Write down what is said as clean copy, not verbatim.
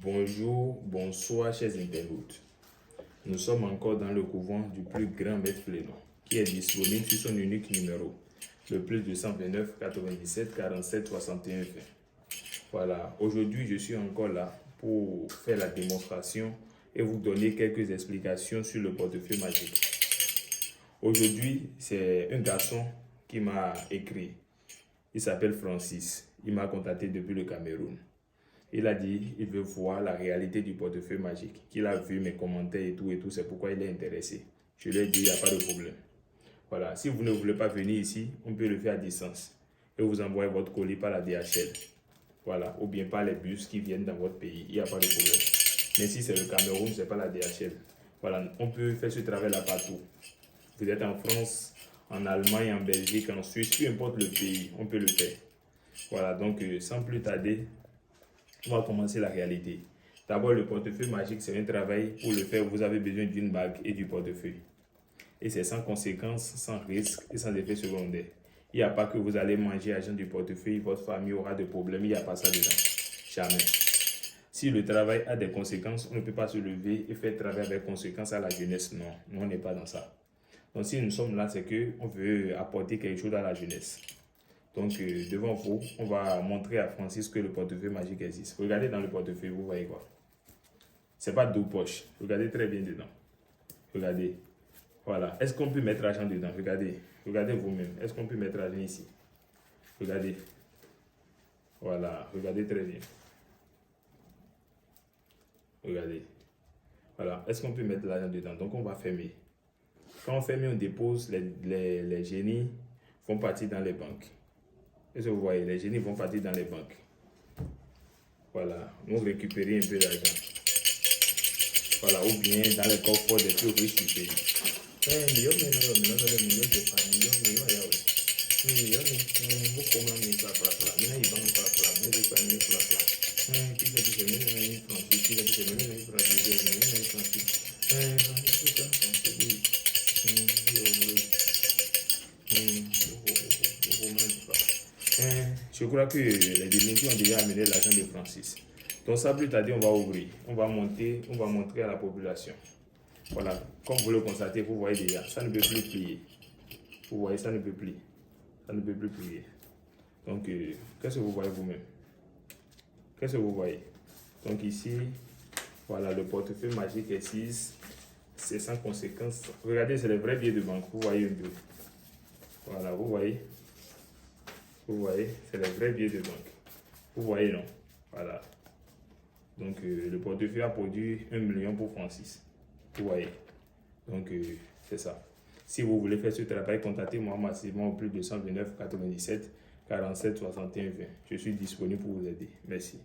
Bonjour, bonsoir chers internautes. Nous sommes encore dans le couvent du plus grand maître Flénon, qui est disponible sur son unique numéro, le plus 229 97 47 61 20. Voilà, aujourd'hui je suis encore là pour faire la démonstration et vous donner quelques explications sur le portefeuille magique. Aujourd'hui, c'est un garçon qui m'a écrit. Il s'appelle Francis. Il m'a contacté depuis le Cameroun. Il a dit qu'il veut voir la réalité du portefeuille magique, qu'il a vu mes commentaires et tout, c'est pourquoi il est intéressé. Je lui ai dit, il n'y a pas de problème. Voilà, si vous ne voulez pas venir ici, on peut le faire à distance. Et vous envoyez votre colis par la DHL. Voilà, ou bien par les bus qui viennent dans votre pays, il n'y a pas de problème. Mais si c'est le Cameroun, ce n'est pas la DHL. Voilà, on peut faire ce travail-là partout. Vous êtes en France, en Allemagne, en Belgique, en Suisse, peu importe le pays, on peut le faire. Voilà, donc sans plus tarder, on va commencer la réalité. D'abord, le portefeuille magique, c'est un travail. Pour le faire, vous avez besoin d'une bague et du portefeuille. Et c'est sans conséquences, sans risque et sans effet secondaire. Il n'y a pas que vous allez manger l'argent du portefeuille, votre famille aura des problèmes, il n'y a pas ça dedans. Jamais. Si le travail a des conséquences, on ne peut pas se lever et faire travail avec conséquences à la jeunesse. Non, nous on n'est pas dans ça. Donc si nous sommes là, c'est qu'on veut apporter quelque chose à la jeunesse. Donc, devant vous, on va montrer à Francis que le portefeuille magique existe. Regardez dans le portefeuille, vous voyez quoi? C'est pas deux poches. Regardez très bien dedans. Regardez. Voilà. Est-ce qu'on peut mettre l'argent dedans? Regardez. Regardez vous-même. Est-ce qu'on peut mettre l'argent ici? Regardez. Voilà. Regardez très bien. Regardez. Voilà. Est-ce qu'on peut mettre l'argent dedans? Donc, on va fermer. Quand on ferme, on dépose les génies vont partir dans les banques. Est-ce que vous voyez, les génies vont partir dans les banques. Voilà, nous récupérer un peu d'argent. Voilà, ou bien dans les coffres des plus riches du pays. Million, c'est pas million, vous commandez ça, mais ils vont pas, mais ils pas, qui c'est qui se met, Francis, qui c'est qui se met, Francis. Je crois que les divinités ont déjà amené l'argent de Francis. Donc ça, plus tard, on va ouvrir, on va monter, on va montrer à la population. Voilà, comme vous le constatez, vous voyez déjà, ça ne peut plus plier. Vous voyez, ça ne peut plus. Ça ne peut plus plier. Donc, qu'est-ce que vous voyez vous-même? Qu'est-ce que vous voyez? Donc ici, voilà, le portefeuille magique existe. C'est sans conséquence. Regardez, c'est les vrais billets de banque. Vous voyez un peu. Voilà, vous voyez. Vous voyez, c'est les vrais billets de banque. Vous voyez, non? Voilà. Donc, le portefeuille a produit 1 million pour Francis. Vous voyez. Donc, c'est ça. Si vous voulez faire ce travail, contactez-moi massivement au plus 229 97 47 61 20. Je suis disponible pour vous aider. Merci.